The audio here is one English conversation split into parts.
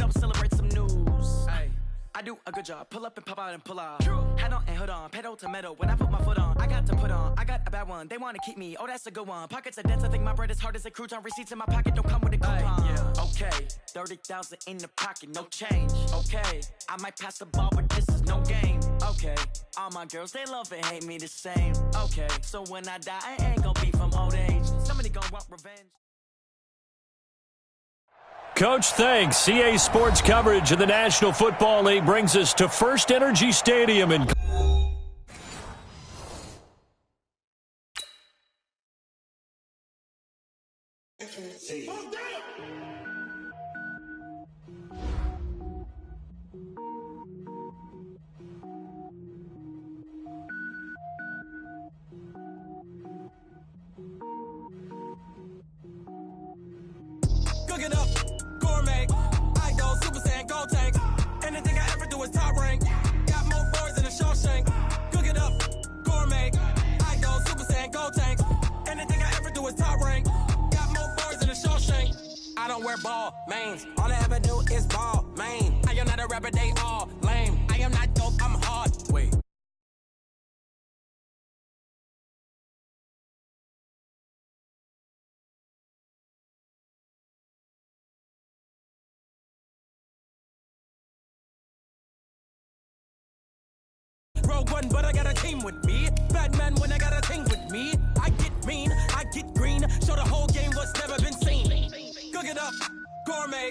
up, celebrate some news. Ay, I do a good job, pull up and pop out and pull out. Head on and hood on, pedal to metal. When I put my foot on, I got to put on. I got a bad one, they wanna keep me. Oh, that's a good one. Pockets are dense, I think my bread is hard as a crouton. Receipts in my pocket don't come with a coupon. Yeah. Okay, 30,000 in the pocket, no change. Okay, I might pass the ball, but this is no game. Okay, all my girls, they love and hate me the same. Okay, so when I die, I ain't gonna be from old age. Somebody gonna want revenge. Coach, thanks. CA Sports coverage of the National Football League brings us to First Energy Stadium in... Cook it up, gourmet. I go Super Saiyan, gold tank. Anything I ever do is top rank. Got more boards than a Shawshank. Cook it up, gourmet. I go Super Saiyan, gold tank. Anything I ever do is top rank. Got more boards than a Shawshank. I don't wear ball mains. All I ever do is ball main. I am not a rapper, they all lame. I am not dope, I'm hard. Wait. Rogue One, but I got a team with me. Batman when I got a thing with me. I get mean, I get green. Show the whole game what's never been seen. Cook it up, gourmet.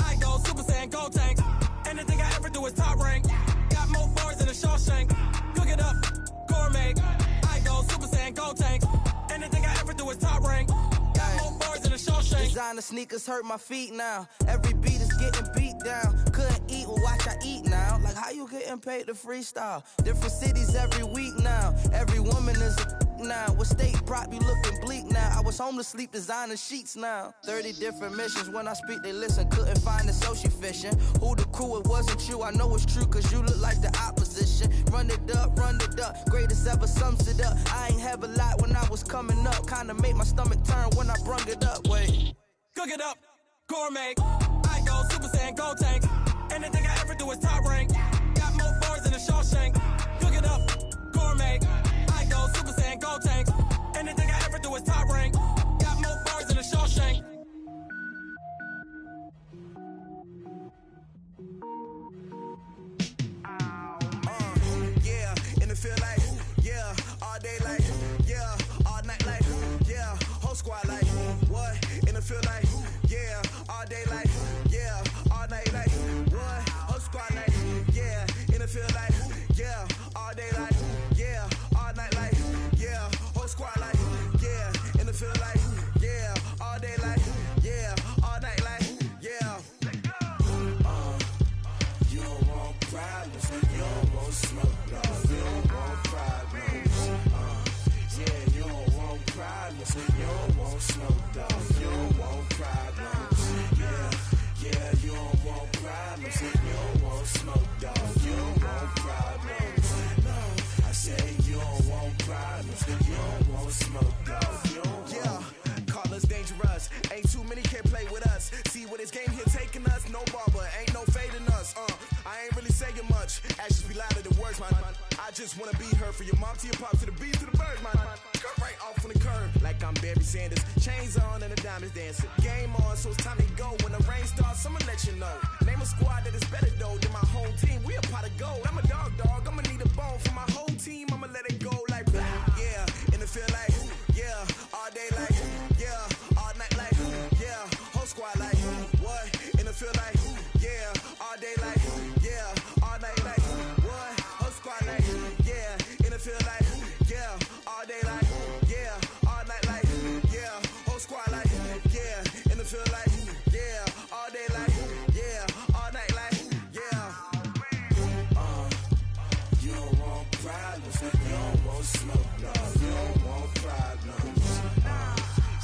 I go Super Saiyan, gold tank. Anything I ever do is top rank. Got more bars than a Shawshank. Cook it up, gourmet. I go Super Saiyan, gold tank. Anything I ever do is top rank. Got more bars than a Shawshank. Designer sneakers hurt my feet now. Every beat is getting beat down. Couldn't eat, well watch I eat now. Like how you getting paid to freestyle? Different cities every week now. Every woman is a now. With state prop, you looking bleak now. I was home to sleep designing sheets now. 30 different missions. When I speak, they listen. Couldn't find it, so she fishing. Who the crew? It wasn't you. I know it's true, cause you look like the opposition. Run it up, greatest ever sums it up. I ain't have a lot when I was coming up. Kinda made my stomach turn when I brung it up. Wait. Cook it up, gourmet. I go Super Saiyan, gold tank. Anything I ever do is top rank. Got more bars than a Shawshank. Cook it up, gourmet. I go Super Saiyan, gold tank. Anything I ever do is top rank. Got more bars than a Shawshank. Yeah, in the field like, yeah, all day like, yeah, all night like, yeah, whole squad like, what? In the field like, yeah, all day like, yeah, all night like, what? Whole squad like, yeah, in the field like, yeah, all day like, yeah, all night like, yeah, whole squad like, yeah, in the field like, yeah, all day like, yeah, all night like, yeah. You don't want problems, you don't want smoke, no, you don't want problems. Yeah, you don't want problems, you don't want smoke, dog, you don't want problems. Yeah, you don't want problems, you don't want smoke, dog, you don't want problems. No, I say you don't want problems, you don't want smoke, dog, you don't want. Yeah, call us dangerous, ain't too many can play with us. See where this game here taking us, no barber, ain't no fading us. I ain't really saying much, actions be louder than words, man. I just wanna be heard from your mom to your pop to the beat to the birds, man. Cut right off on the curb, like I'm Barry Sanders. Chains on and the diamonds dancing. Game on, so it's time to go. When the rain starts, I'ma let you know. Name a squad that is better though than my whole team. We a pot of gold. I'm a dog, I'ma need a bone for my whole team. I'ma let it go like, yeah, in the field like, yeah, all day like, yeah, all night like, yeah, whole squad like, what? In the field like, yeah, all day like, yeah, all night like, what? Whole squad like, yeah, in the field like, yeah, all day like, yeah, all night like, yeah, whole squad like, yeah, in the field like, yeah, all day like, yeah, all night like, yeah. You don't want problems, you don't want smoke, no, you don't want problems.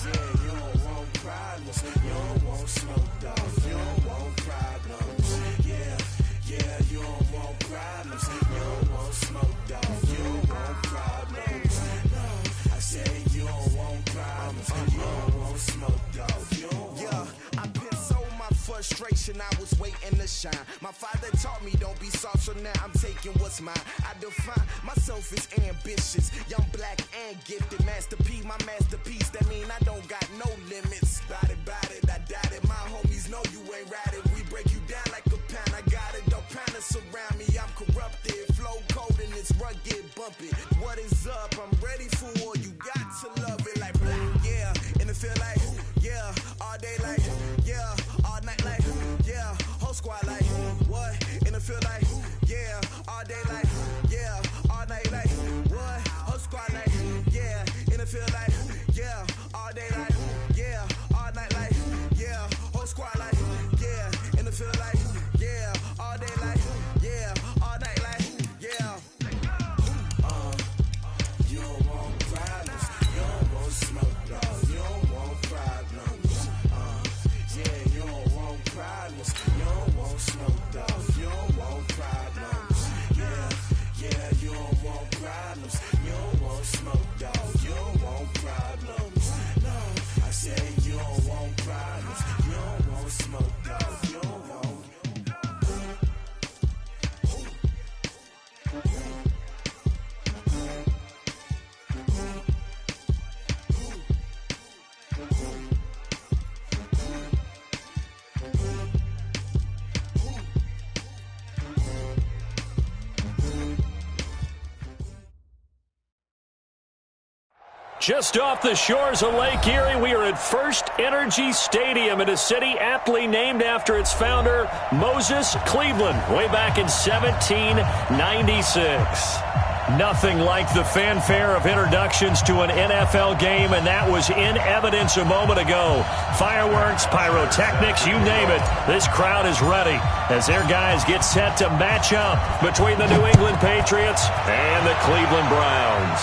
Yeah, you don't want problems, you don't want smoke, dog, you don't want problems. Yeah, you don't want problems, you don't want smoke, dog, you don't want problems. No, I say you don't want problems, you don't want smoke, dog, you don't want. Yeah, I've been so my frustration, I was waiting nothing to shine. My father taught me don't be soft, so now I'm taking what's mine. I define myself as ambitious, young, black, and gifted. Master P, my masterpiece. That mean I don't got no limits. Bout it, I doubt it. My homies know you ain't ratted. We break you down like a pound. I got it, don't panic surround me. I'm corrupted, flow cold and it's rugged, bumpy. What is up? I'm ready for war. You got to love it like black, yeah. And it feel like, yeah. All day like, yeah. All night like, yeah. Whole squad like, what? And it feel like, yeah. All day like, yeah. All night like, what? Whole squad like, yeah. And it feel like, yeah. All day like, yeah. All night like, yeah. Whole squad like, yeah. And it feel like, yeah. All day like, yeah. All night like, yeah. You don't want problems. You don't want smoke, dog. You don't want problems. Yeah, you don't want problems. You don't want smoke, dog. You don't want problems. Yeah, you don't want problems. You don't want smoke, dog. You don't want problems. No, I said you don't want problems. You don't want smoke, dog. You don't want. Just off the shores of Lake Erie, we are at First Energy Stadium in a city aptly named after its founder, Moses Cleveland, way back in 1796. Nothing like the fanfare of introductions to an NFL game, and that was in evidence a moment ago. Fireworks, pyrotechnics, you name it. This crowd is ready as their guys get set to match up between the New England Patriots and the Cleveland Browns.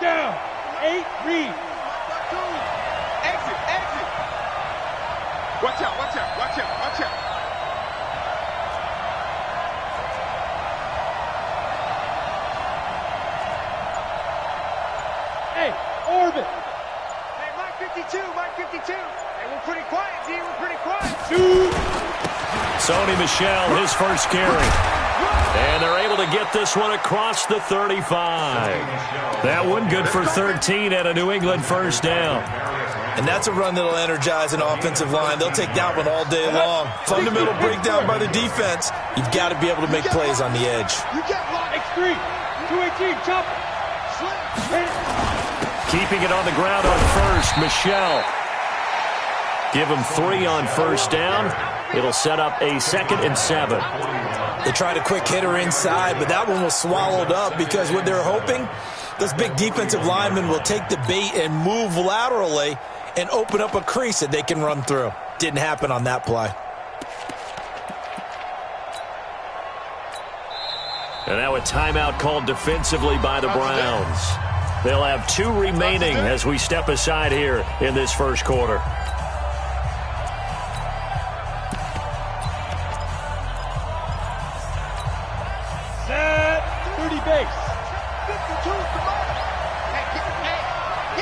Down. 8, read. Exit. Watch out. Hey, orbit. Hey, Mike 52. Hey, we're pretty quiet, D. We're pretty quiet. Sony Michel, his first carry. And they're able to get this one across the 35. That one good for 13 and a New England first down. And that's a run that'll energize an offensive line. They'll take that one all day long. Fundamental breakdown by the defense. You've got to be able to make plays on the edge. X3, 218, chop. Keeping it on the ground on first, Michel. Give him 3 on first down. It'll set up a 2nd and 7. They tried a quick hitter inside, but that one was swallowed up because what they're hoping, those big defensive linemen will take the bait and move laterally and open up a crease that they can run through. Didn't happen on that play. And now a timeout called defensively by the Browns. They'll have 2 remaining as we step aside here in this first quarter. Set. 30 base. 52, come on. Hey.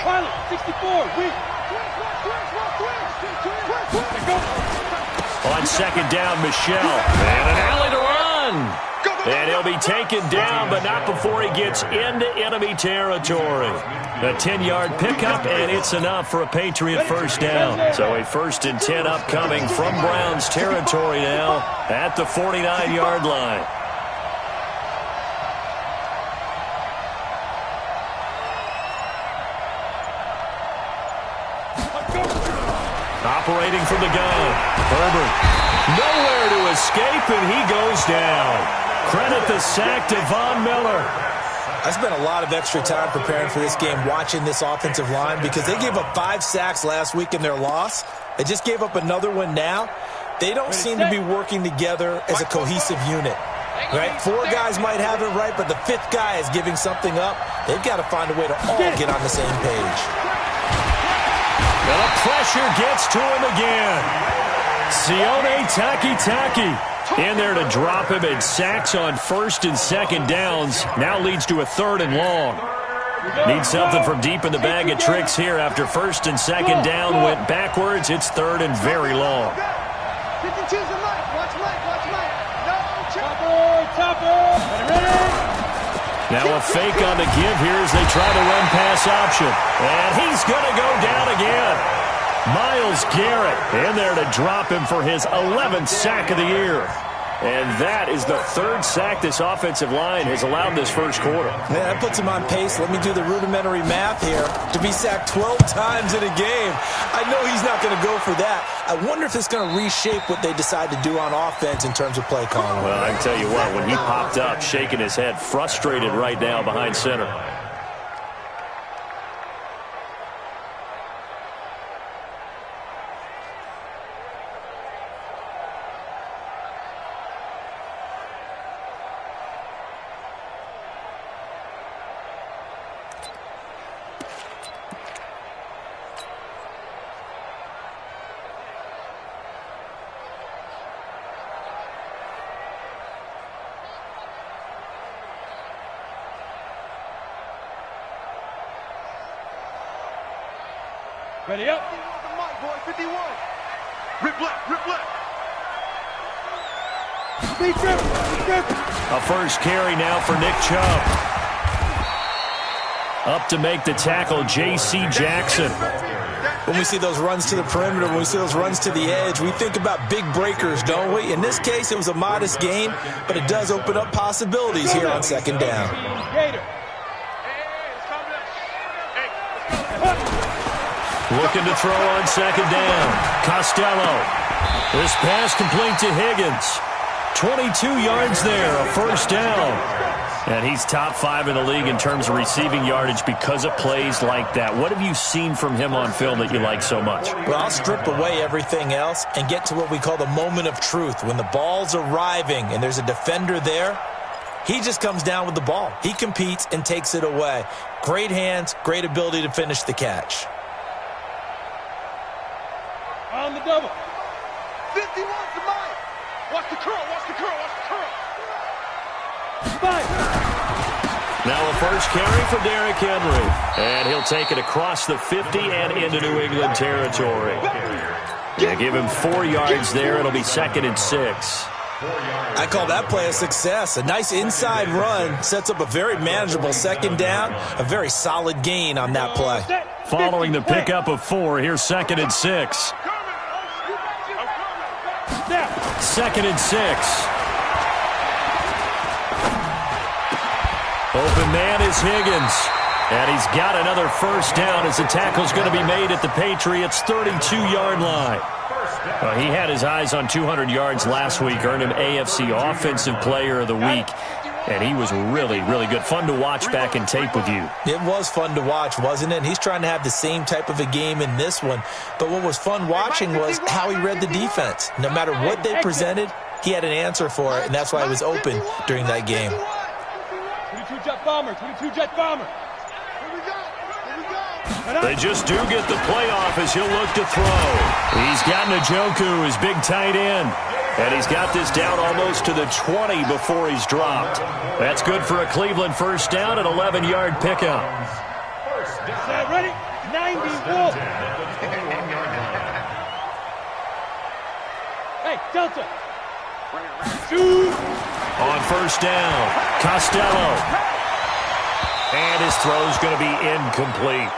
Pilot, 64, weak. On second down, Michel. And an alley to run. And he'll be taken down, but not before he gets into enemy territory. A 10-yard pickup, and it's enough for a Patriot first down. So a 1st and 10 upcoming from Browns territory now at the 49-yard line. Operating from the gun, Herbert. Nowhere to escape, and he goes down. Credit the sack to Von Miller. I spent a lot of extra time preparing for this game watching this offensive line because they gave up 5 sacks last week in their loss. They just gave up another one now. They don't seem to be working together as a cohesive unit. Right? 4 guys might have it right, but the 5th guy is giving something up. They've got to find a way to all get on the same page. And the pressure gets to him again. Sione Takitaki in there to drop him, and sacks on 1st and 2nd downs. Now leads to a 3rd and long. Need something from deep in the bag of tricks here after 1st and 2nd down went backwards. It's 3rd and very long. 52's the Mike. Watch Mike. Watch Mike. No, Topper. Now a fake on the give here as they try to run pass option. And he's going to go down again. Myles Garrett in there to drop him for his 11th sack of the year. And that is the 3rd sack this offensive line has allowed this first quarter. Man, that puts him on pace. Let me do the rudimentary math here. To be sacked 12 times in a game, I know he's not going to go for that. I wonder if it's going to reshape what they decide to do on offense in terms of play calling. Well, I can tell you what, when he popped up, shaking his head, frustrated right now behind center. Ready up. 51. Rip left. Speed trip. A first carry now for Nick Chubb. Up to make the tackle, J.C. Jackson. When we see those runs to the perimeter, when we see those runs to the edge, we think about big breakers, don't we? In this case, it was a modest game, but it does open up possibilities here on 2nd down. Gator. Looking to throw on 2nd down. Costello. This pass complete to Higgins. 22 yards there, a first down. And he's top 5 in the league in terms of receiving yardage because of plays like that. What have you seen from him on film that you like so much? Well, I'll strip away everything else and get to what we call the moment of truth. When the ball's arriving and there's a defender there, he just comes down with the ball. He competes and takes it away. Great hands, great ability to finish the catch. On the double. 51's the Mike. Watch the curl. Now a first carry for Derrick Henry. And he'll take it across the 50 and into New England territory. Yeah, give him 4 yards there. It'll be 2nd and 6. I call that play a success. A nice inside run sets up a very manageable 2nd down. A very solid gain on that play. Following the pickup of 4, here's 2nd and 6. 2nd and 6. Open man is Higgins. And he's got another first down as the tackle's going to be made at the Patriots' 32-yard line. He had his eyes on 200 yards last week, earned him AFC Offensive Player of the Week. And he was really, really good. Fun to watch back in tape with you. It was fun to watch, wasn't it? And he's trying to have the same type of a game in this one. But what was fun watching was how he read the defense. No matter what they presented, he had an answer for it, and that's why he was open during that game. 22 jet bomber. They just do get the playoff as he'll look to throw. He's got Njoku, his big tight end. And he's got this down almost to the 20 before he's dropped. That's good for a Cleveland first down, an 11-yard pickup. Ready? 90 Wolf. Hey, Delta. Shoot. On first down, Costello. And his throw's going to be incomplete.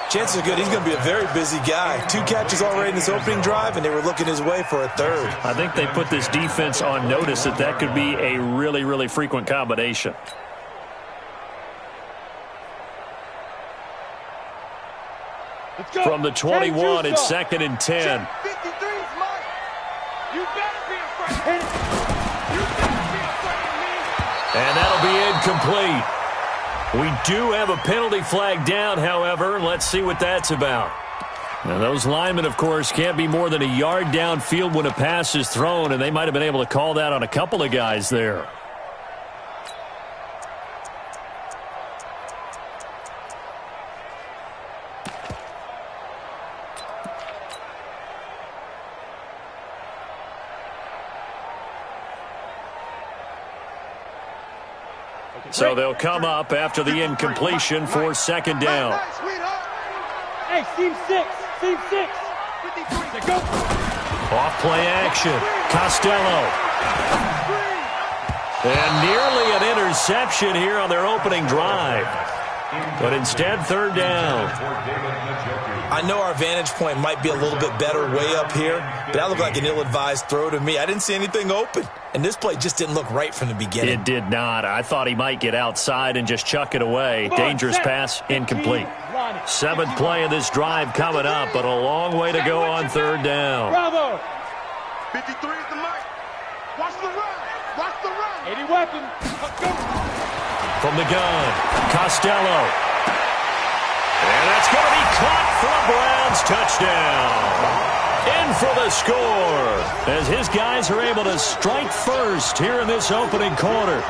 Chances are good he's going to be a very busy guy. 2 catches already in this opening drive, and they were looking his way for a 3rd. I think they put this defense on notice that could be a really, really frequent combination. From the 21, it's 2nd and 10. 53's Mike. You better be afraid. You better be afraid of me. And that'll be incomplete. We do have a penalty flag down, however. Let's see what that's about. Now, those linemen, of course, can't be more than a yard downfield when a pass is thrown, and they might have been able to call that on a couple of guys there. So they'll come up after the incompletion for second down. Hey, seam 6. Seam 6. Go. Off play action. Costello. And nearly an interception here on their opening drive. But instead, third down. I know our vantage point might be a little bit better way up here, but that looked like an ill-advised throw to me. I didn't see anything open. And this play just didn't look right from the beginning. It did not. I thought he might get outside and just chuck it away. Dangerous pass, incomplete. Seventh play of this drive coming up, but a long way to go on third down. Bravo. 53 is the mark. Watch the run. Watch the run. 80 weapon. Go. From the gun, Costello. And that's going to be caught for a Browns touchdown. In for the score as his guys are able to strike first here in this opening quarter.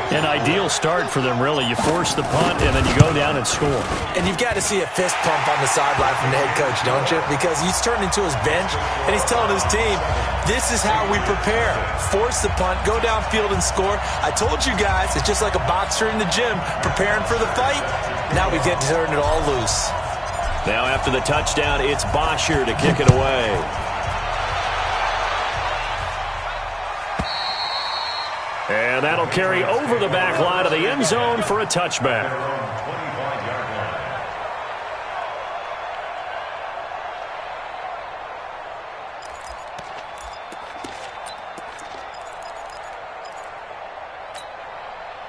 An ideal start for them, really. You force the punt, and then you go down and score. And you've got to see a fist pump on the sideline from the head coach, don't you? Because he's turned into his bench, and he's telling his team, this is how we prepare. Force the punt, go downfield and score. I told you guys, it's just like a boxer in the gym preparing for the fight. Now we get to turn it all loose. Now after the touchdown, it's Bosher to kick it away. And that'll carry over the back line of the end zone for a touchback.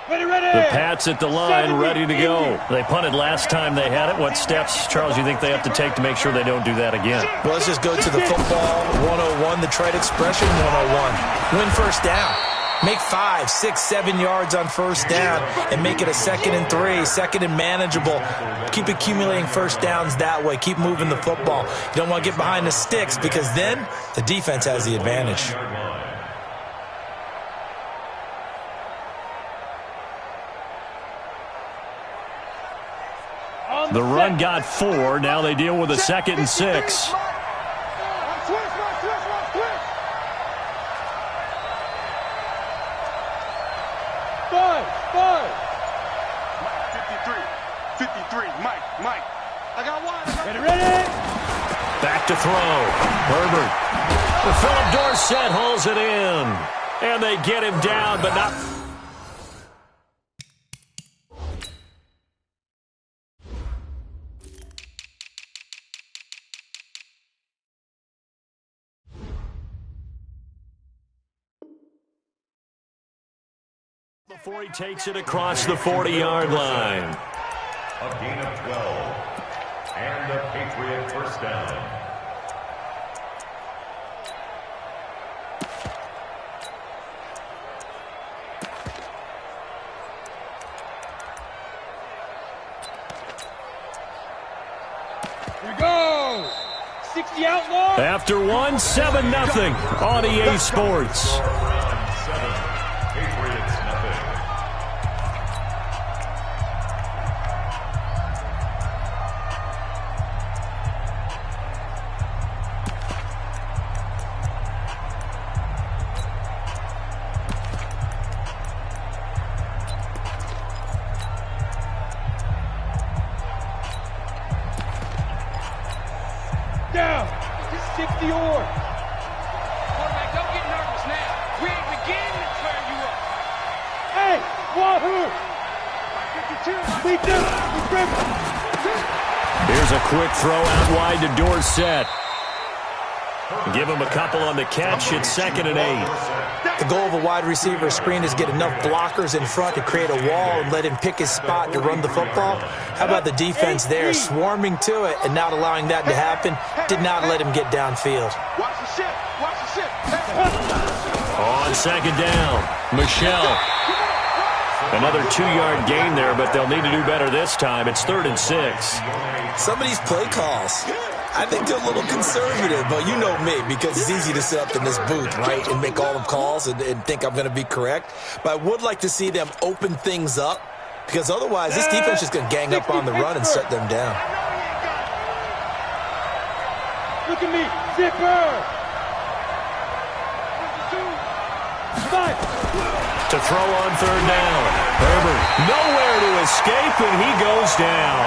The Pats at the line, ready to go. They punted last time they had it. What steps, Charles, you think they have to take to make sure they don't do that again? Well, let's just go to the football 101, the trade expression 101. Win first down. Make 5, 6, 7 yards on first down and make it a 2nd and 3, second and manageable. Keep accumulating first downs that way. Keep moving the football. You don't want to get behind the sticks because then the defense has the advantage. The run got 4. Now they deal with a 2nd and 6. Five. 53. Mike. I got one. Ready. Back to throw. Herbert. Philip Dorsett holds it in. And they get him down, but not... before he takes it across the 40-yard line. A gain of 12. And a Patriot first down. Here we go. 60 outlaw. After 1, 7-0 on EA Sports. Down. Just stick the oar. Quarterback, don't get nervous now. We ain't beginning to turn you up. Hey, wahoo. 52. We do. Here's a quick throw out wide to Dorsett. Give him a couple on the catch. It's 2nd and 8. The goal of a wide receiver screen is get enough blockers in front to create a wall and let him pick his spot to run the football. How about the defense there swarming to it and not allowing that to happen? Did not let him get downfield. Watch the ship. Watch the ship. On 2nd down, Michelle. Another 2-yard gain there, but they'll need to do better this time. It's 3rd and 6. Some of these play calls, I think they're a little conservative, but you know me, because it's easy to sit up in this booth, right, and make all the calls and think I'm going to be correct. But I would like to see them open things up, because otherwise this defense is going to gang up on the run and shut them down. Look at me, zipper! To throw on 3rd down. Herbert nowhere to escape, and he goes down.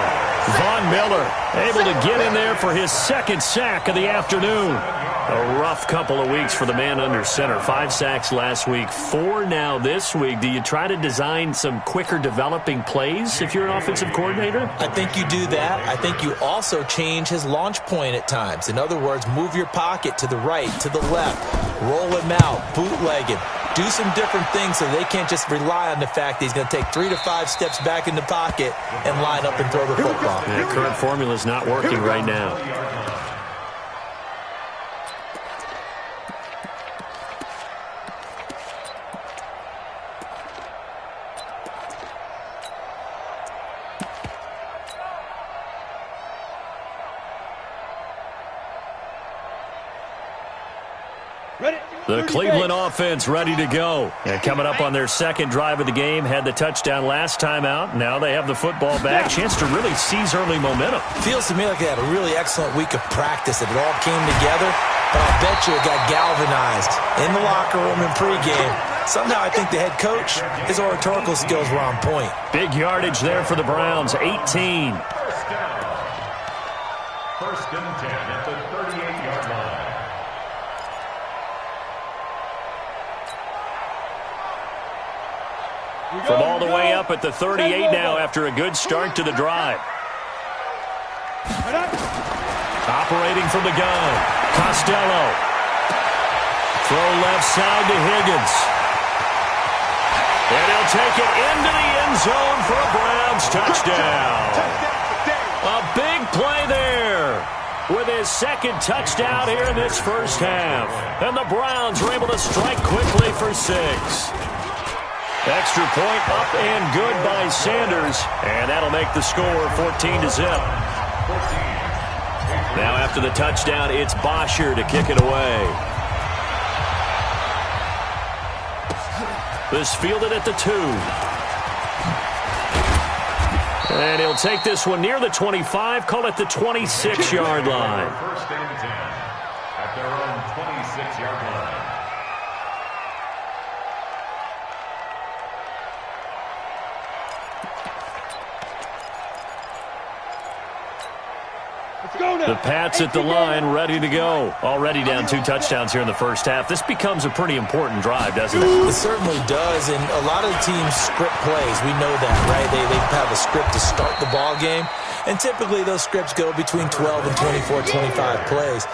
Von Miller able to get in there for his 2nd sack of the afternoon. A rough couple of weeks for the man under center. 5 sacks last week, 4 now this week. Do you try to design some quicker developing plays if you're an offensive coordinator? I think you do that. I think you also change his launch point at times. In other words, move your pocket to the right, to the left, roll him out, bootleg him. Do some different things so they can't just rely on the fact that he's going to take 3 to 5 steps back in the pocket and line up and throw the football. The current formula is not working right now. The Cleveland offense ready to go. And coming up on their 2nd drive of the game, had the touchdown last time out. Now they have the football back. Chance to really seize early momentum. Feels to me like they had a really excellent week of practice. It all came together, but I'll bet you it got galvanized in the locker room and pregame. Somehow I think the head coach, his oratorical skills were on point. Big yardage there for the Browns, 18. First and 10 at the 38-yard line. From all the way up at the 38 now after a good start to the drive. Operating from the gun, Costello. Throw left side to Higgins. And he'll take it into the end zone for a Browns touchdown. A big play there with his 2nd touchdown here in this first half. And the Browns were able to strike quickly for 6. Extra point up and good by Sanders. And that'll make the score 14-0. Now after the touchdown, it's Bosher to kick it away. This fielded at the 2. And he'll take this one near the 25, call it the 26-yard line. First and 10 at their own 26-yard line. The Pats at the line, ready to go. Already down 2 touchdowns here in the first half. This becomes a pretty important drive, doesn't it? It certainly does, and a lot of the teams script plays. We know that, right? They have a script to start the ball game, and typically those scripts go between 12 and 24, 25 plays.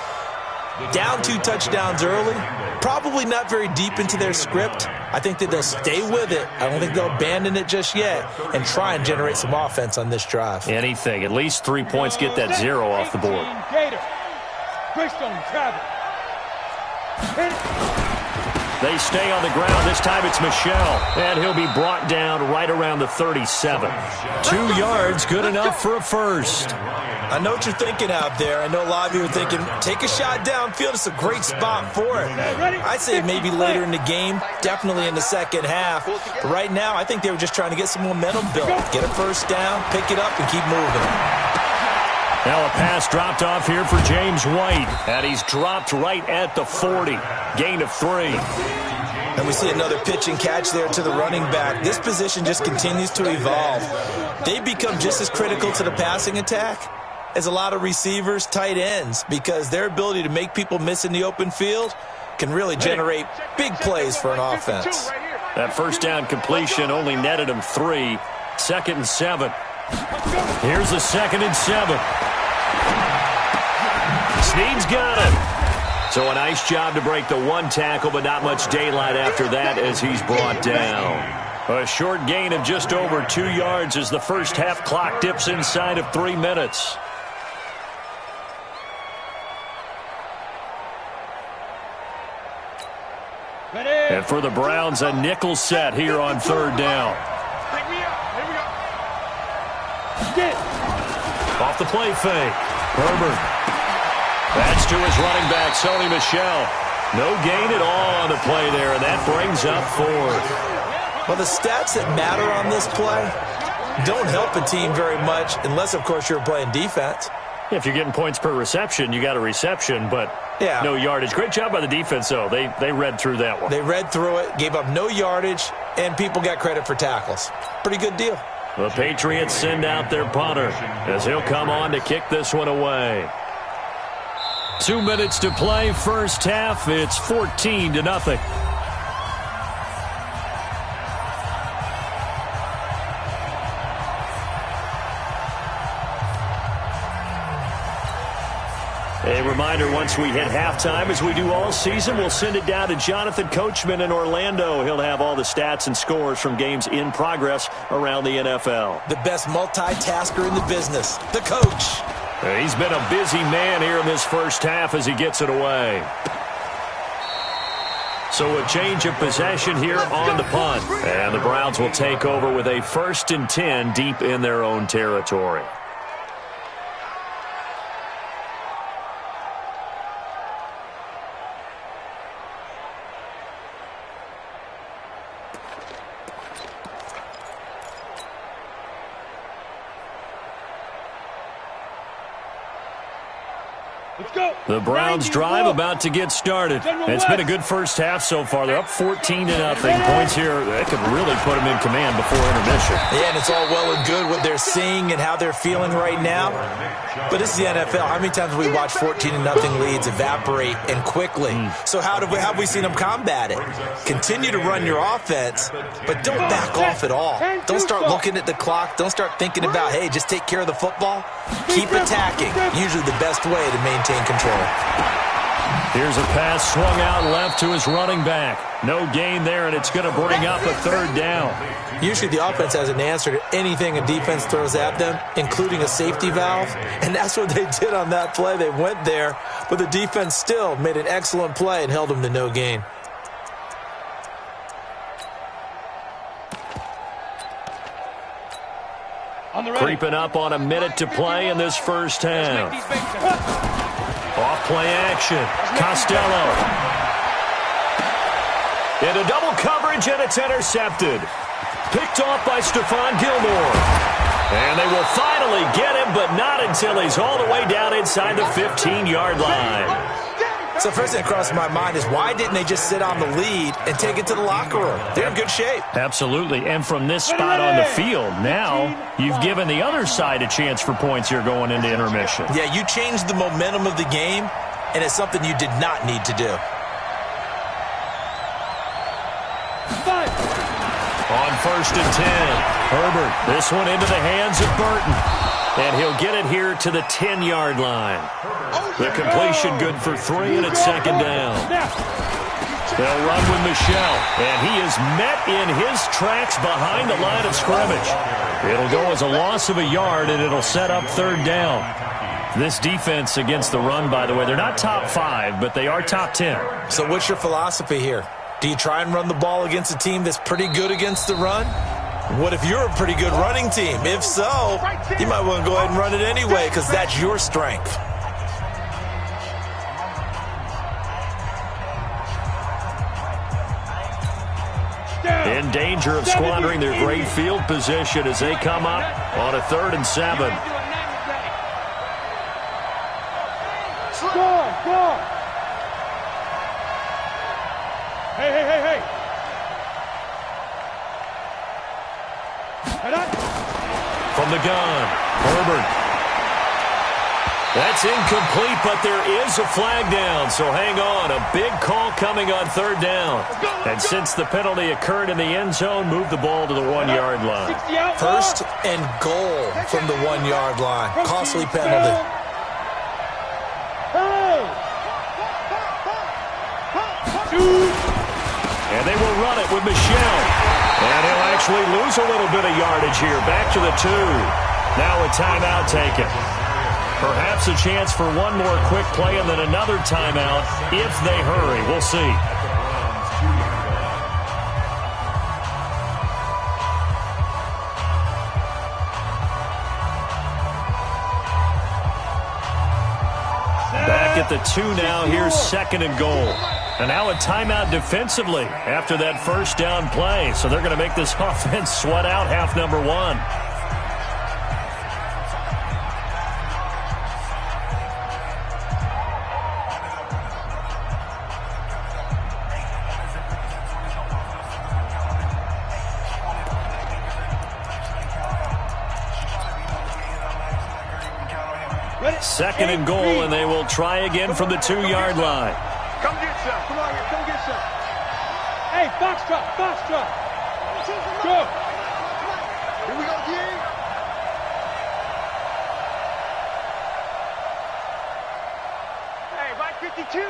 Down 2 touchdowns early, probably not very deep into their script. I think that they'll stay with it. I don't think they'll abandon it just yet and try and generate some offense on this drive. Anything. At least 3 points, get that 0 off the board. They stay on the ground. This time it's Michel, and he'll be brought down right around the 37. 2 yards, good enough for a first. I know what you're thinking out there. I know a lot of you are thinking, take a shot downfield. It's a great spot for it. I'd say maybe later in the game, definitely in the second half. But right now, I think they were just trying to get some momentum built. Get a first down, pick it up, and keep moving. Now a pass dropped off here for James White, and he's dropped right at the 40. Gain of 3. And we see another pitch and catch there to the running back. This position just continues to evolve. They become just as critical to the passing attack as a lot of receivers, tight ends, because their ability to make people miss in the open field can really generate big plays for an offense. That first down completion only netted him 3. 2nd and 7. Here's the 2nd and 7. Snead's got it. So a nice job to break the 1 tackle, but not much daylight after that as he's brought down. A short gain of just over 2 yards as the first half clock dips inside of 3 minutes. And for the Browns, a nickel set here on 3rd down. Off the play fake. Herbert. That's to his running back, Sony Michel. No gain at all on the play there, and that brings up 4th. Well, the stats that matter on this play don't help a team very much unless, of course, you're playing defense. If you're getting points per reception, you got a reception, but no yardage. Great job by the defense, though. They read through that one. They read through it, gave up no yardage, and people got credit for tackles. Pretty good deal. The Patriots send out their punter as he'll come on to kick this one away. 2 minutes to play, first half. It's 14-0. A reminder, once we hit halftime, as we do all season, we'll send it down to Jonathan Coachman in Orlando. He'll have all the stats and scores from games in progress around the NFL. The best multitasker in the business, the coach. He's been a busy man here in this first half as he gets it away. So a change of possession here on the punt. And the Browns will take over with a 1st and 10 deep in their own territory. The Browns drive about to get started. It's been a good first half so far. They're up 14-0. Points here, that could really put them in command before intermission. Yeah, and it's all well and good what they're seeing and how they're feeling right now. But this is the NFL. How many times have we watched 14-0 leads evaporate and quickly? So how have we seen them combat it? Continue to run your offense, but don't back off at all. Don't start looking at the clock. Don't start thinking about, hey, just take care of the football. Keep attacking. Usually the best way to maintain control. Here's a pass swung out left to his running back. No gain there, and it's going to bring up a 3rd down. Usually the offense has an answer to anything a defense throws at them, including a safety valve, and that's what they did on that play. They went there, but the defense still made an excellent play and held them to no gain. Creeping up on a minute to play in this first half. Off play action. Costello. Into double coverage, and it's intercepted. Picked off by Stephon Gilmore. And they will finally get him, but not until he's all the way down inside the 15-yard line. So first thing that crosses my mind is why didn't they just sit on the lead and take it to the locker room? They're in good shape. Absolutely. And from this spot on the field, now you've given the other side a chance for points here going into intermission. Yeah, you changed the momentum of the game, and it's something you did not need to do. On 1st and 10, Herbert. This one into the hands of Burton. And he'll get it here to the 10-yard line. The completion good for 3, and it's 2nd down. They'll run with Michel, and he is met in his tracks behind the line of scrimmage. It'll go as a loss of a yard, and it'll set up 3rd down. This defense against the run, by the way, they're not top 5, but they are top 10. So what's your philosophy here? Do you try and run the ball against a team that's pretty good against the run? What if you're a pretty good running team? If so, you might want to go ahead and run it anyway because that's your strength. In danger of squandering their great field position as they come up on a 3rd and 7. Score! Hey! From the gun, Herbert. That's incomplete, but there is a flag down, so hang on. A big call coming on 3rd down. And since the penalty occurred in the end zone, move the ball to the 1-yard line. 1st and goal from the 1-yard line. Costly penalty. And they will run it with Michel. And he'll actually lose a little bit of yardage here. Back to the 2. Now a timeout taken. Perhaps a chance for one more quick play and then another timeout if they hurry. We'll see. at the 2 now. Here's 2nd and goal. And now a timeout defensively after that first down play. So they're going to make this offense sweat out half number 1. Second and goal, and they will try again from the 2-yard line. Come get some. Come on here. Come get some. Hey, box drop. Go. Here we go, D. Hey, right 52.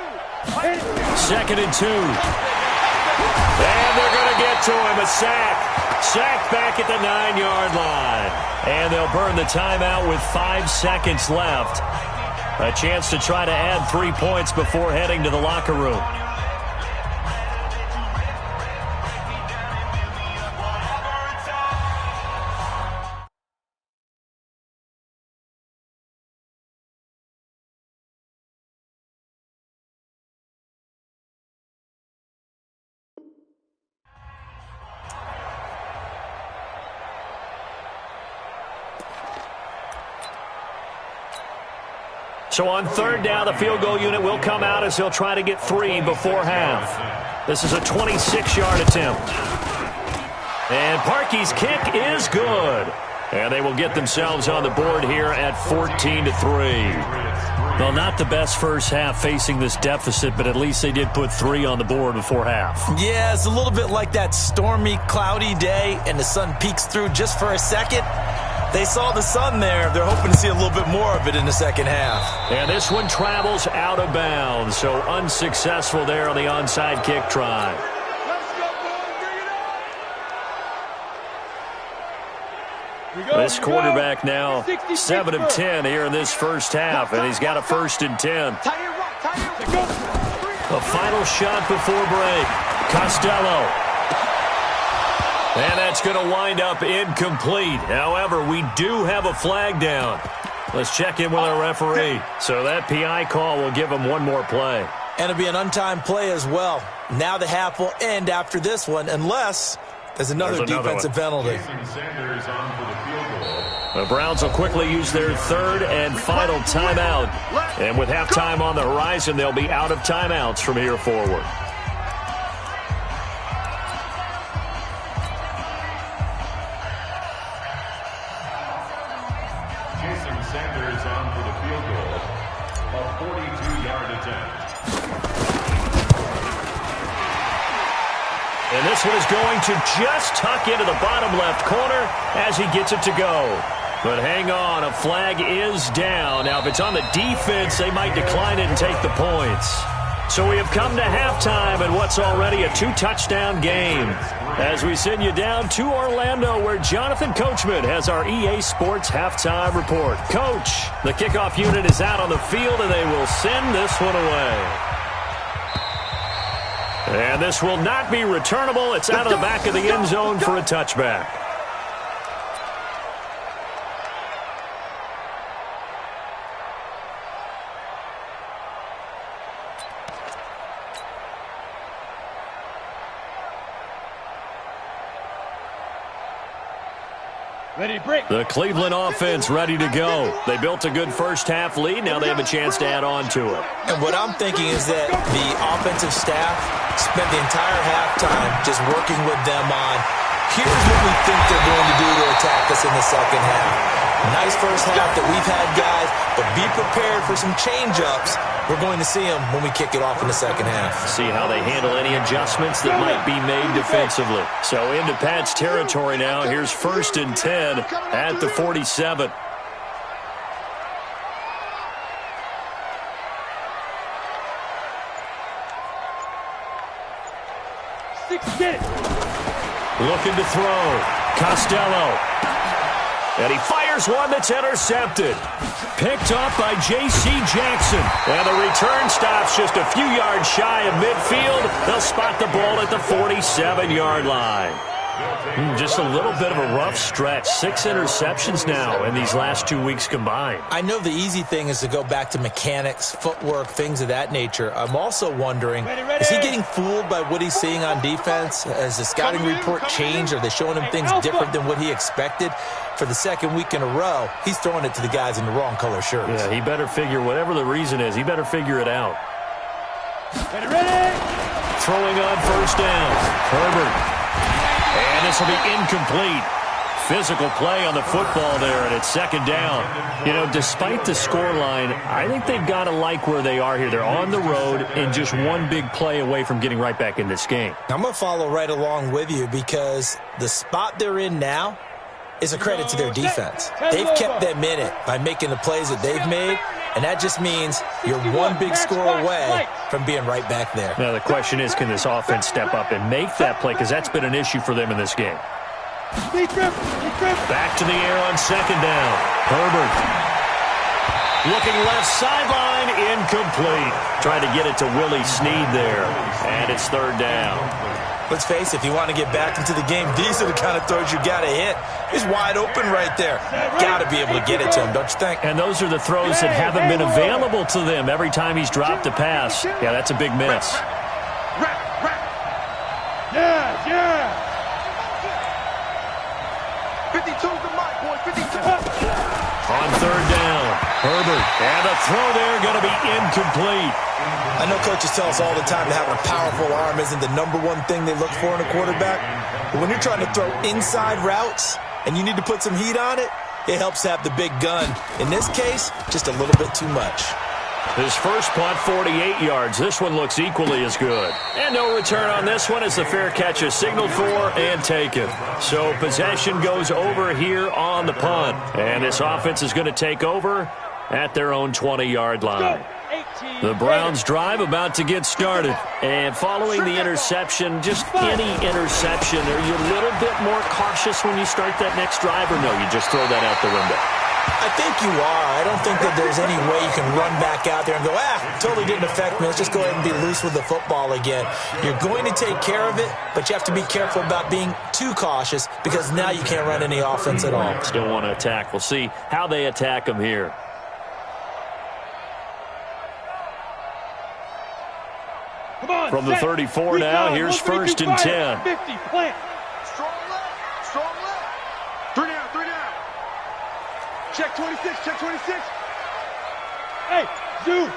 2nd and 2. And they're going to get to him. A sack. Sacked back at the 9-yard line. And they'll burn the timeout with 5 seconds left. A chance to try to add 3 points before heading to the locker room. So on 3rd down, the field goal unit will come out as he'll try to get 3 before half. This is a 26-yard attempt. And Parkey's kick is good. And they will get themselves on the board here at 14-3. Well, not the best first half facing this deficit, but at least they did put 3 on the board before half. Yeah, it's a little bit like that stormy, cloudy day, and the sun peeks through just for a second. They saw the sun there. They're hoping to see a little bit more of it in the second half. And this one travels out of bounds, so unsuccessful there on the onside kick try. This quarterback now 7 of 10 here in this first half, and he's got a 1st and 10. A final shot before break. Costello. And that's going to wind up incomplete. However, we do have a flag down. Let's check in with our referee. So that PI call will give him one more play. And it'll be an untimed play as well. Now the half will end after this one, unless there's another defensive penalty. The Browns will quickly use their 3rd and final timeout. And with halftime on the horizon, they'll be out of timeouts from here forward. And this one is going to just tuck into the bottom left corner as he gets it to go. But hang on, a flag is down. Now, if it's on the defense, they might decline it and take the points. So we have come to halftime in what's already a 2-touchdown game. As we send you down to Orlando, where Jonathan Coachman has our EA Sports halftime report. Coach, the kickoff unit is out on the field, and they will send this one away. And this will not be returnable. It's out of the back of the end zone for a touchback. The Cleveland offense ready to go. They built a good first half lead. Now they have a chance to add on to it. And what I'm thinking is that the offensive staff spent the entire halftime just working with them on, here's what we think they're going to do to attack us in the second half. Nice first half that we've had, guys, but be prepared for some change-ups. We're going to see them when we kick it off in the second half. See how they handle any adjustments that might be made defensively. So into Pat's territory now. Here's 1st and 10 at the 47. Looking to throw. Costello. And he fires one that's intercepted. Picked up by J.C. Jackson. And the return stops just a few yards shy of midfield. They'll spot the ball at the 47-yard line. Just a little bit of a rough stretch. 6 interceptions now in these last 2 weeks combined. I know the easy thing is to go back to mechanics, footwork, things of that nature. I'm also wondering, is he getting fooled by what he's seeing on defense? Has the scouting report changed? Are they showing him things different than what he expected? For the second week in a row, he's throwing it to the guys in the wrong color shirts. Yeah, he better figure, whatever the reason is, he better figure it out. Throwing on first down. Herbert. And this will be incomplete. Physical play on the football there, and it's second down. You know, despite the scoreline, I think they've got to like where they are here. They're on the road and just one big play away from getting right back in this game. I'm going to follow right along with you because the spot they're in now is a credit to their defense. They've kept them in it by making the plays that they've made, and that just means you're one big score away from being right back there. Now, the question is, can this offense step up and make that play? Because that's been an issue for them in this game. Back to the air on second down. Herbert. Looking left sideline, incomplete. Trying to get it to Willie Snead there. And it's third down. Let's face it, if you want to get back into the game, these are the kind of throws you got to hit. He's wide open right there. Got to be able to get it to him, don't you think? And those are the throws that haven't been available to them every time he's dropped a pass. Yeah, that's a big miss. Yeah. 52's the mark, boy. 52. On third down, Herbert. And the throw there going to be incomplete. I know coaches tell us all the time that having a powerful arm isn't the number one thing they look for in a quarterback. But when you're trying to throw inside routes and you need to put some heat on it, it helps to have the big gun. In this case, just a little bit too much. His first punt, 48 yards. This one looks equally as good. And no return on this one as the fair catch is signaled for and taken. So possession goes over here on the punt. And this offense is going to take over at their own 20-yard line. The Browns drive about to get started. And following the interception, just any interception, are you a little bit more cautious when you start that next drive, or no, you just throw that out the window? I think you are. I don't think that there's any way you can run back out there and go, totally didn't affect me. Let's just go ahead and be loose with the football again. You're going to take care of it, but you have to be careful about being too cautious because now you can't run any offense at all. Still want to attack. We'll see how they attack them here. From the 34 now, here's first and 10. 50, plant. Strong left. 3 down. Check 26. Hey, zoom.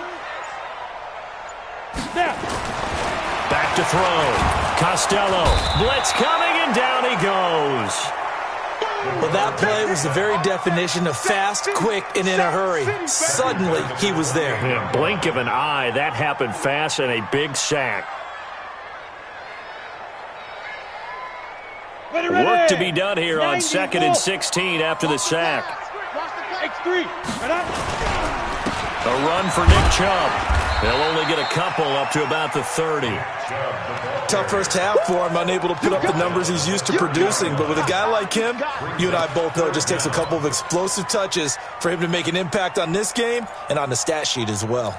Snap. Back to throw. Costello. Blitz coming, and down he goes. Well, that play was the very definition of fast, quick, and in a hurry. Suddenly, he was there. In a blink of an eye, that happened fast, and a big sack. Work to be done here on 2nd and 16 after the sack. X3. A run for Nick Chubb. They'll only get a couple up to about the 30. Tough first half for him, unable to put up the numbers he's used to producing. But with a guy like him, you and I both know it just takes a couple of explosive touches for him to make an impact on this game and on the stat sheet as well.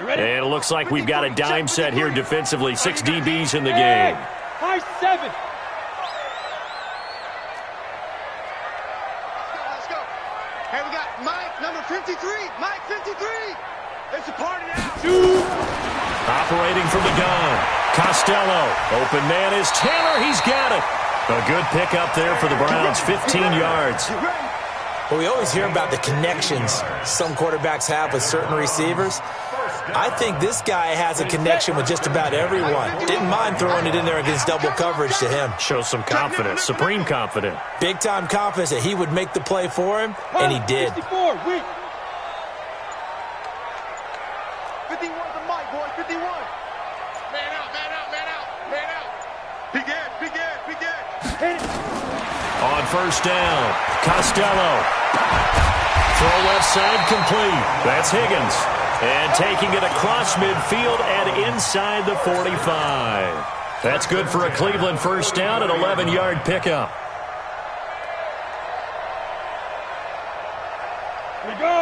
And it looks like we've got a dime set here defensively. 6 DBs in the game. High 7. Let's go. Hey, we got Mike, number 53. Mike, 53. It's a party now. Operating from the gun. Costello. Open man is Taylor. He's got it. A good pickup there for the Browns. 15 yards. Well, we always hear about the connections some quarterbacks have with certain receivers. I think this guy has a connection with just about everyone. Didn't mind throwing it in there against double coverage to him. Shows some confidence, supreme confidence. Big-time confidence that he would make the play for him, and he did. 54, weak. 51 to Mike, boy, 51. Man out. Big Ed. On first down, Costello. Throw left side complete. That's Higgins. And taking it across midfield and inside the 45. That's good for a Cleveland first down, an 11-yard pickup.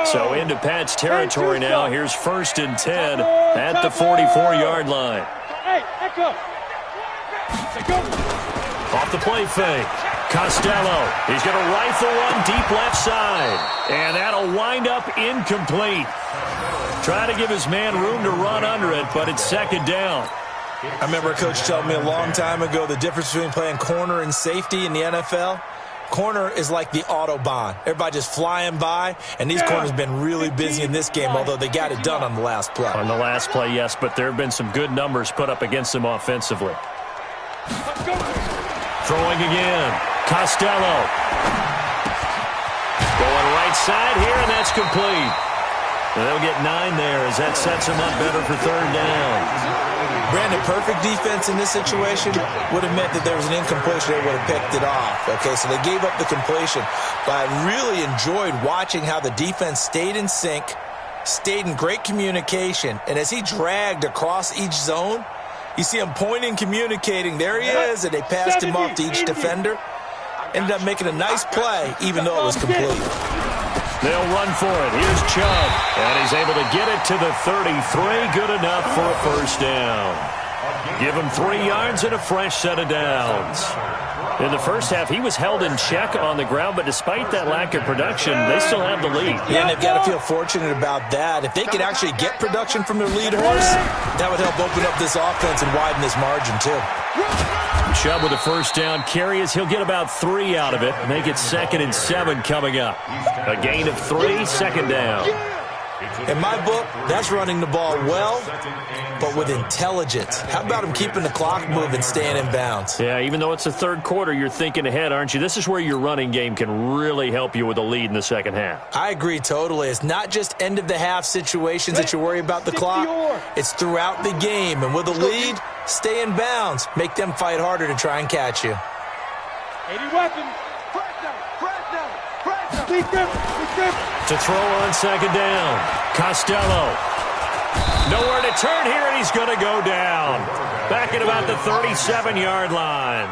So into Pat's territory now. Here's 1st and 10 at the 44-yard line. Hey, echo. Off the play fake. Costello. He's going to rifle one deep left side. And that'll wind up incomplete. Try to give his man room to run under it, but it's 2nd down. I remember a coach telling me a long time ago the difference between playing corner and safety in the NFL. Corner is like the Autobahn. Everybody just flying by, and these corners have been really busy in this game, although they got it done on the last play. On the last play, yes, but there have been some good numbers put up against them offensively. Throwing again. Costello. Going right side here, and that's complete. And they'll get 9 there as that sets them up better for 3rd down. Brandon, perfect defense in this situation would have meant that there was an incompletion. They would have picked it off. Okay, so they gave up the completion. But I really enjoyed watching how the defense stayed in sync, stayed in great communication, and as he dragged across each zone, you see him pointing, communicating. There he is, and they passed him off to each defender. Ended up making a nice play, even though it was complete. They'll run for it. Here's Chubb, and he's able to get it to the 33. Good enough for a 1st down. Give him 3 yards and a fresh set of downs. In the first half, he was held in check on the ground, but despite that lack of production, they still have the lead. Yeah, and they've got to feel fortunate about that. If they could actually get production from their lead horse, that would help open up this offense and widen this margin, too. Chubb with a 1st down carry as he'll get about 3 out of it. Make it 2nd and 7 coming up. A gain of 3, 2nd down. In my book, that's running the ball well, but with intelligence. How about him keeping the clock moving, staying in bounds? Yeah, even though it's the 3rd quarter, you're thinking ahead, aren't you? This is where your running game can really help you with a lead in the 2nd half. I agree totally. It's not just end-of-the-half situations that you worry about the clock. It's throughout the game. And with a lead, stay in bounds. Make them fight harder to try and catch you. 80 weapons. To throw on 2nd down. Costello. Nowhere to turn here, and he's going to go down. Back at about the 37-yard line.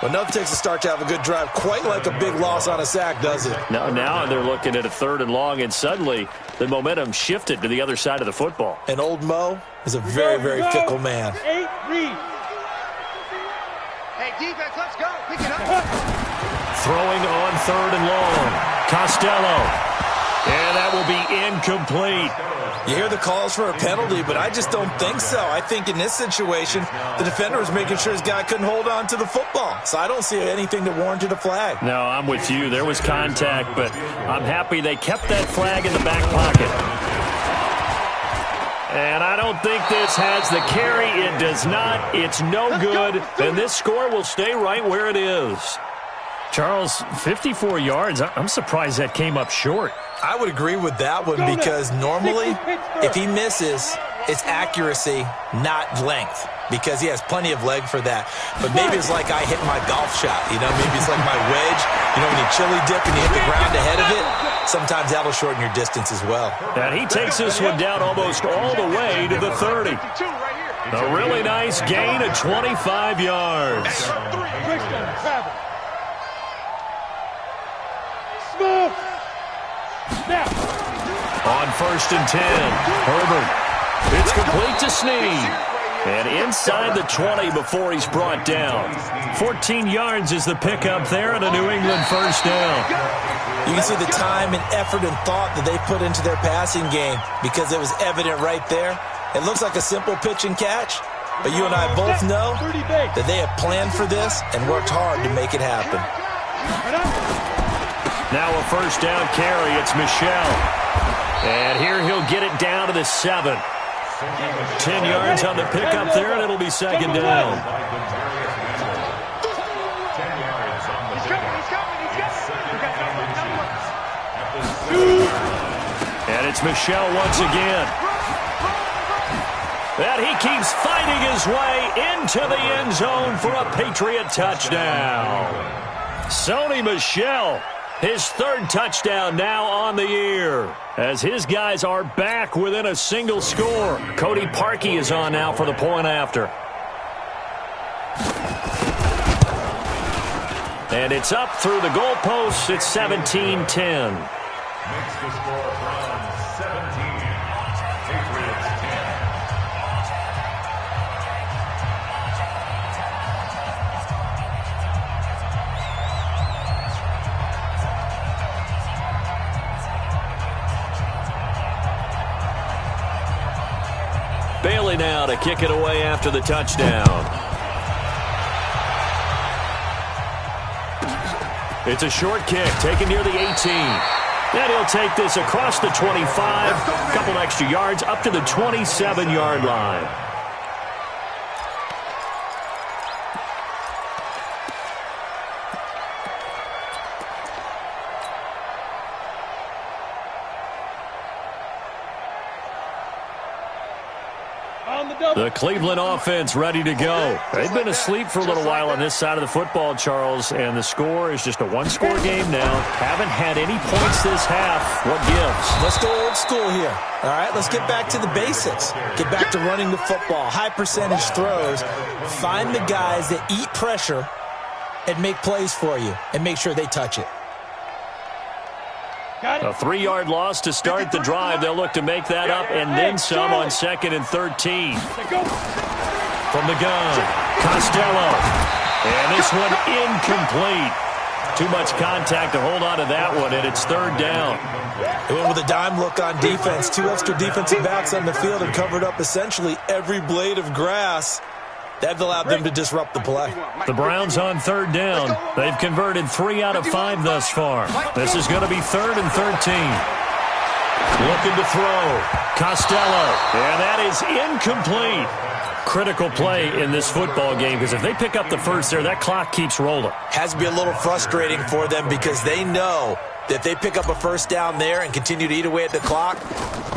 Well, nothing takes a start to have a good drive, quite like a big loss on a sack, does it? Now they're looking at a 3rd and long, and suddenly the momentum shifted to the other side of the football. And old Mo is a very, very fickle man. 8 read. Hey, defense, let's go. Pick it up. Throwing on 3rd and long. Costello. And that will be incomplete. You hear the calls for a penalty, but I just don't think so. I think in this situation, the defender was making sure his guy couldn't hold on to the football. So I don't see anything that warranted a flag. No, I'm with you. There was contact, but I'm happy they kept that flag in the back pocket. And I don't think this has the carry. It does not. It's no good. And this score will stay right where it is. Charles, 54 yards. I'm surprised that came up short. I would agree with that one because normally, if he misses, it's accuracy, not length, because he has plenty of leg for that. But maybe it's like I hit my golf shot, you know? Maybe it's like my wedge. You know, when you chili dip and you hit the ground ahead of it, sometimes that'll shorten your distance as well. And he takes this one down almost all the way to the 30. A really nice gain of 25 yards. On 1st and 10, Herbert. It's complete to Snead. And inside the 20 before he's brought down. 14 yards is the pickup there and a New England 1st down. You can see the time and effort and thought that they put into their passing game because it was evident right there. It looks like a simple pitch and catch, but you and I both know that they have planned for this and worked hard to make it happen. Now a 1st down carry. It's Michel. And here he'll get it down to the 7. 10 yards on the pickup there, and it'll be 2nd down. And it's Michel once again. And he keeps fighting his way into the end zone for a Patriot touchdown. Sony Michel. His 3rd touchdown now on the year as his guys are back within a single score. Cody Parkey is on now for the point after. And it's up through the goalposts. It's 17-10. Makes the score Browns 17, Patriots 10. Bailey now to kick it away after the touchdown. It's a short kick taken near the 18. And he'll take this across the 25, a couple extra yards up to the 27-yard line. The Cleveland offense ready to go. They've been asleep for a little while on this side of the football, Charles, and the score is just a one-score game now. Haven't had any points this half. What gives? Let's go old school here. All right, let's get back to the basics. Get back to running the football, high percentage throws. Find the guys that eat pressure and make plays for you and make sure they touch it. A 3-yard loss to start the drive. They'll look to make that up and then some on 2nd and 13. From the gun, Costello. And this one incomplete. Too much contact to hold on to that one, and it's 3rd down. They went with a dime look on defense. 2 extra defensive backs on the field and covered up essentially every blade of grass. That allowed them to disrupt the play. The Browns on 3rd down. They've converted 3 out of 5 thus far. This is going to be 3rd and 13. Looking to throw. Costello. And that is incomplete. Critical play in this football game because if they pick up the first there, that clock keeps rolling. Has to be a little frustrating for them because they know that if they pick up a first down there and continue to eat away at the clock,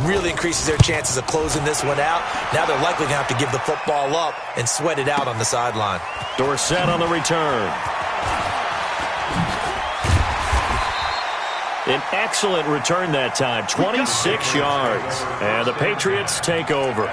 really increases their chances of closing this one out. Now they're likely going to have to give the football up and sweat it out on the sideline. Dorsett on the return. An excellent return that time, 26 yards. And the Patriots take over.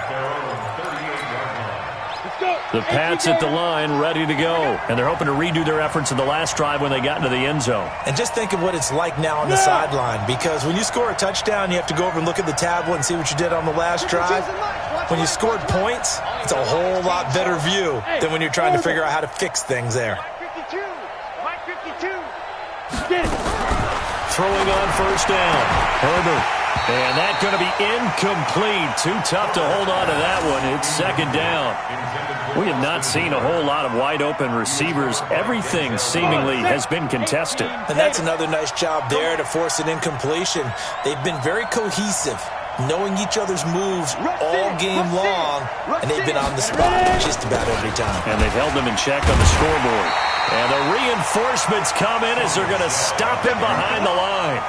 The Pats at the line, ready to go. And they're hoping to redo their efforts in the last drive when they got into the end zone. And just think of what it's like now on the sideline, because when you score a touchdown, you have to go over and look at the tablet and see what you did on the last drive. When you scored points, it's a whole lot better view than when you're trying to figure out how to fix things there. Mike 52. Throwing on first down. Herbert. And that's going to be incomplete. Too tough to hold on to that one. It's 2nd down. We have not seen a whole lot of wide-open receivers. Everything seemingly has been contested. And that's another nice job there to force an incompletion. They've been very cohesive, knowing each other's moves all game long, and they've been on the spot just about every time. And they've held them in check on the scoreboard. And the reinforcements come in as they're going to stop him behind the line.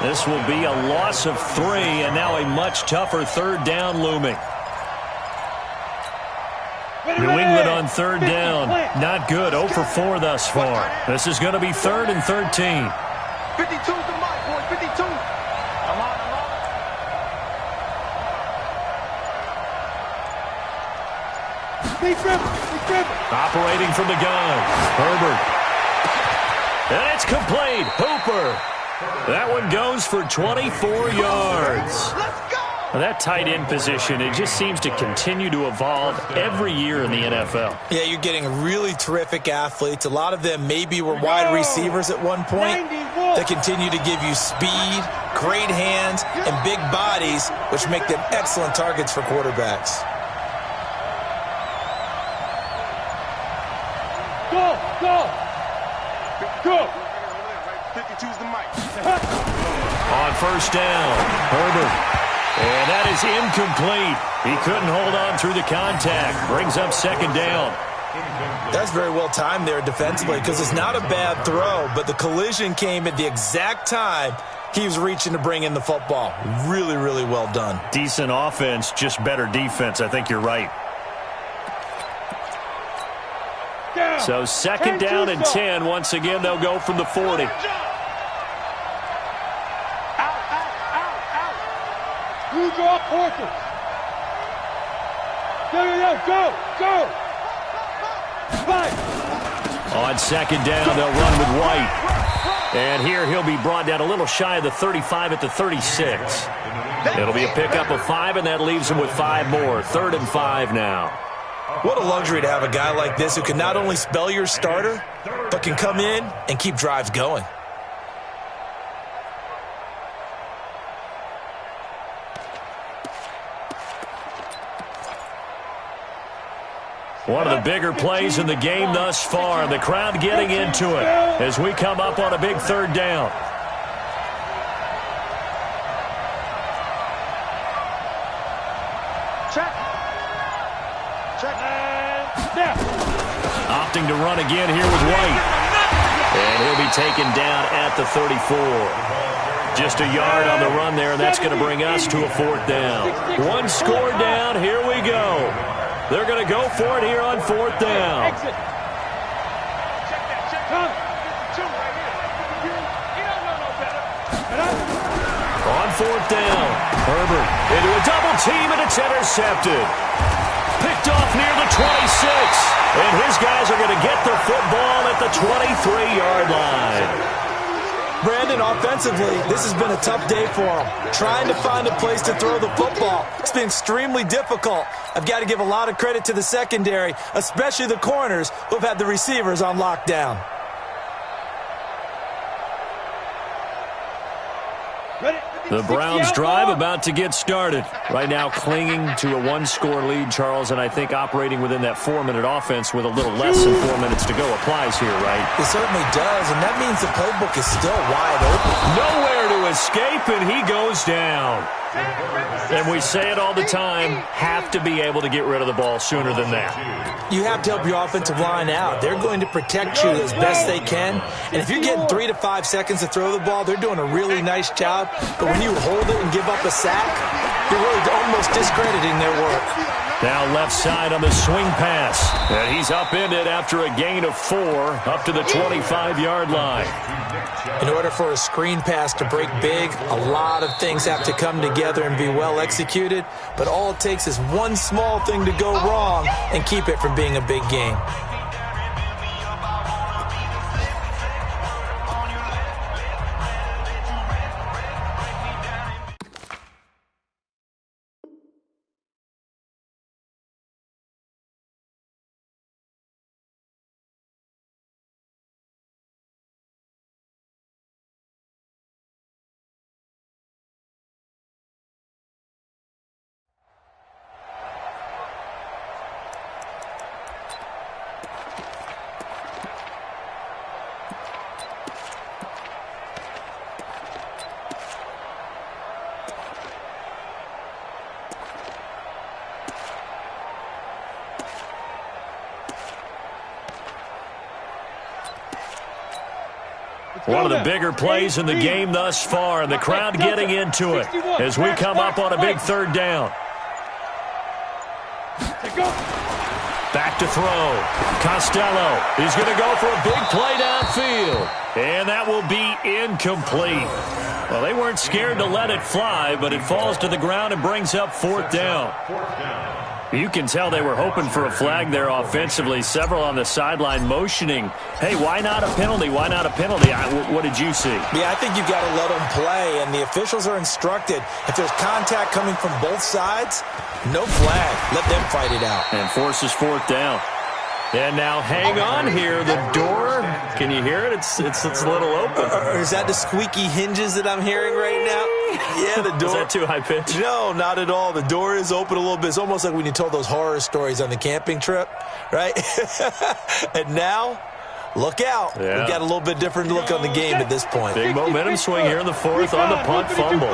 This will be a loss of 3, and now a much tougher 3rd down looming. New England on 3rd down. Not good. 0 for 4 thus far. This is going to be 3rd and 13. 52's the mark, boys. 52. Come on. Operating from the gun. Herbert. And it's complete. Hooper. That one goes for 24 yards. That tight end position, it just seems to continue to evolve every year in the NFL. Yeah, you're getting really terrific athletes. A lot of them maybe were wide receivers at one point. They continue to give you speed, great hands, and big bodies, which make them excellent targets for quarterbacks. Go! 52's the mic. On first down, Herbert. And that is incomplete. He couldn't hold on through the contact. Brings up 2nd down. That's very well timed there defensively because it's not a bad throw, but the collision came at the exact time he was reaching to bring in the football. Really, really well done. Decent offense, just better defense. I think you're right. So 2nd down and 10. Once again, they'll go from the 40. You drop horses. Go. 5. On second down, they'll run with White. And here he'll be brought down a little shy of the 35 at the 36. It'll be a pickup of 5, and that leaves him with 5 more. 3rd and 5 now. What a luxury to have a guy like this who can not only spell your starter, but can come in and keep drives going. One of the bigger plays in the game thus far. The crowd getting into it as we come up on a big 3rd down. Check. Opting to run again here with White. And he'll be taken down at the 34. Just a yard on the run there, and that's going to bring us to a 4th down. 1 score down. Here we go. They're going to go for it here on 4th down. Exit. Check that. Check that. 2 right here. You don't know no better. On 4th down, Herbert into a double team, and it's intercepted. Picked off near the 26. And his guys are going to get the football at the 23-yard line. Brandon, offensively, this has been a tough day for him. Trying to find a place to throw the football. It's been extremely difficult. I've got to give a lot of credit to the secondary, especially the corners who have had the receivers on lockdown. The Browns drive about to get started. Right now clinging to a 1-score lead, Charles, and I think operating within that 4-minute offense with a little less than 4 minutes to go applies here, right? It certainly does, and that means the playbook is still wide open. Nowhere to escape, and he goes down. And we say it all the time, have to be able to get rid of the ball sooner than that. You have to help your offensive line out. They're going to protect you as best they can. And if you're getting 3 to 5 seconds to throw the ball, they're doing a really nice job. But when you hold it and give up a sack, you're really almost discrediting their work. Now left side on the swing pass. And he's upended after a gain of 4 up to the 25-yard line. In order for a screen pass to break big, a lot of things have to come together and be well executed. But all it takes is one small thing to go wrong and keep it from being a big game. One of the bigger plays in the game thus far, and the crowd getting into it as we come up on a big 3rd down. Back to throw. Costello. He's going to go for a big play downfield. And that will be incomplete. Well, they weren't scared to let it fly, but it falls to the ground and brings up 4th down. You can tell they were hoping for a flag there offensively. Several on the sideline motioning, hey, why not a penalty? Why not a penalty? What did you see? Yeah, I think you've got to let them play, and the officials are instructed. If there's contact coming from both sides, no flag. Let them fight it out. And forces 4th down. And now hang on here. The door, can you hear it? It's a little open. Is that the squeaky hinges that I'm hearing right now? Yeah, the door. Is that too high pitched? No, not at all. The door is open a little bit. It's almost like when you told those horror stories on the camping trip, right? And now, look out. Yeah. We've got a little bit different look on the game at this point. Big momentum swing here in the 4th on the punt fumble.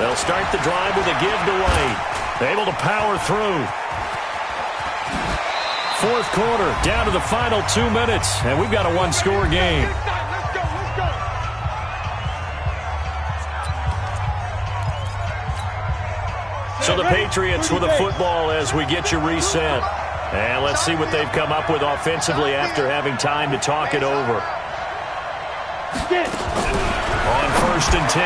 They'll start the drive with a give to White. Able to power through. 4th quarter, down to the final 2 minutes, and we've got a 1-score game. So the Patriots with a football as we get you reset. And let's see what they've come up with offensively after having time to talk it over. On 1st and 10,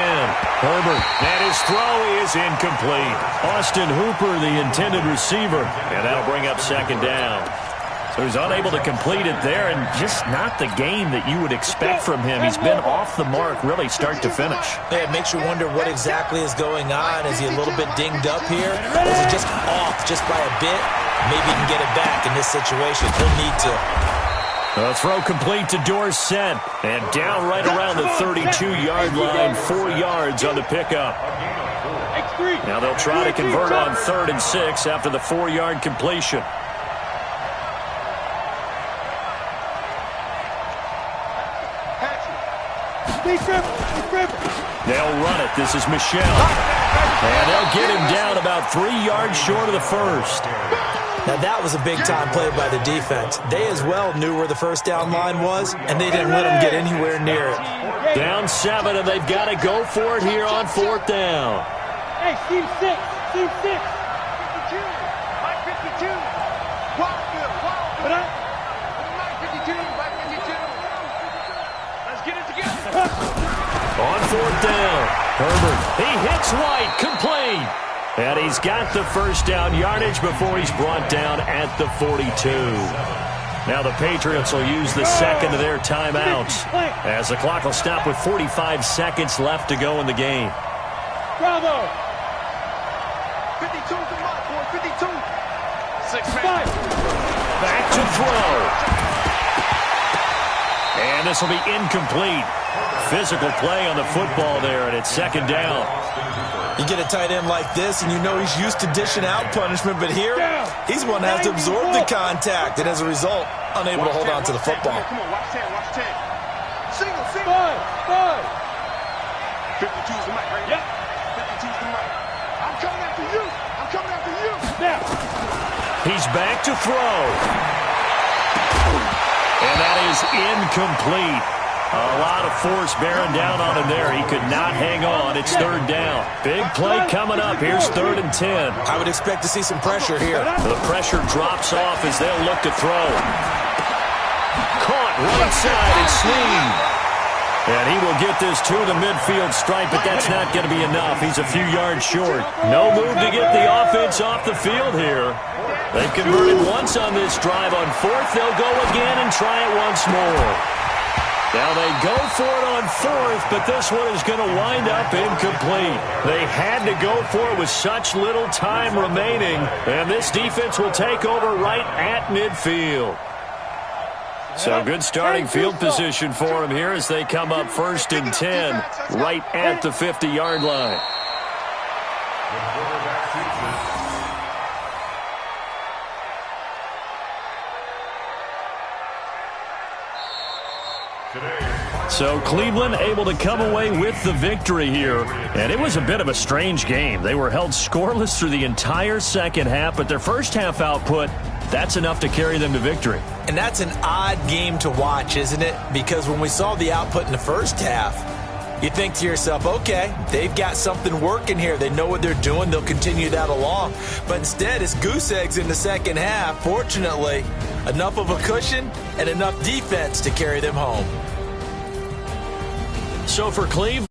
Herbert, and his throw is incomplete. Austin Hooper, the intended receiver, and that'll bring up 2nd down. So he's unable to complete it there, and just not the game that you would expect from him. He's been off the mark really start to finish. Yeah, it makes you wonder what exactly is going on. Is he a little bit dinged up here? Or is he just off just by a bit? Maybe he can get it back in this situation. He'll need to. A throw complete to Dorsett, and down right around the 32-yard line, 4 yards on the pickup. Now they'll try to convert on 3rd and 6 after the 4-yard completion. They'll run it. This is Michelle. And they'll get him down about 3 yards short of the first. Now, that was a big-time play by the defense. They as well knew where the first down line was, and they didn't let him get anywhere near it. Down 7, and they've got to go for it here on 4th down. Hey, team 6. Team 6. 52. Mike 52. Wildfield. But Mike 52. Mike 52. Let's get it together. On 4th down, Herbert. He hits White, complete. And he's got the first down yardage before he's brought down at the 42. Now the Patriots will use the second of their timeouts as the clock will stop with 45 seconds left to go in the game. Bravo. 52 to Mike, boy. 52. 6 Five. Back to throw. And this will be incomplete. Physical play on the football there, and it's 2nd down. You get a tight end like this, and you know he's used to dishing out punishment, but here, he's one that has to absorb the contact, and as a result, unable to hold on to the football. Come on, watch 10, watch 10. Single. 5. 52's the mic, right? Yep. 52's the mic. I'm coming after you. I'm coming after you. Now. He's back to throw. And that is incomplete. A lot of force bearing down on him there. He could not hang on. It's 3rd down. Big play coming up. Here's 3rd and 10. I would expect to see some pressure here. The pressure drops off as they'll look to throw. Caught right side and Sneed. And he will get this to the midfield stripe, but that's not going to be enough. He's a few yards short. No move to get the offense off the field here. They've converted once on this drive. On 4th, they'll go again and try it once more. Now they go for it on 4th, but this one is going to wind up incomplete. They had to go for it with such little time remaining, and this defense will take over right at midfield. So good starting field position for them here as they come up 1st and 10, right at the 50-yard line. So Cleveland able to come away with the victory here. And it was a bit of a strange game. They were held scoreless through the entire second half, but their first half output, that's enough to carry them to victory. And that's an odd game to watch, isn't it? Because when we saw the output in the first half, you think to yourself, okay, they've got something working here. They know what they're doing. They'll continue that along. But instead, it's goose eggs in the second half. Fortunately, enough of a cushion and enough defense to carry them home. So for Cleveland,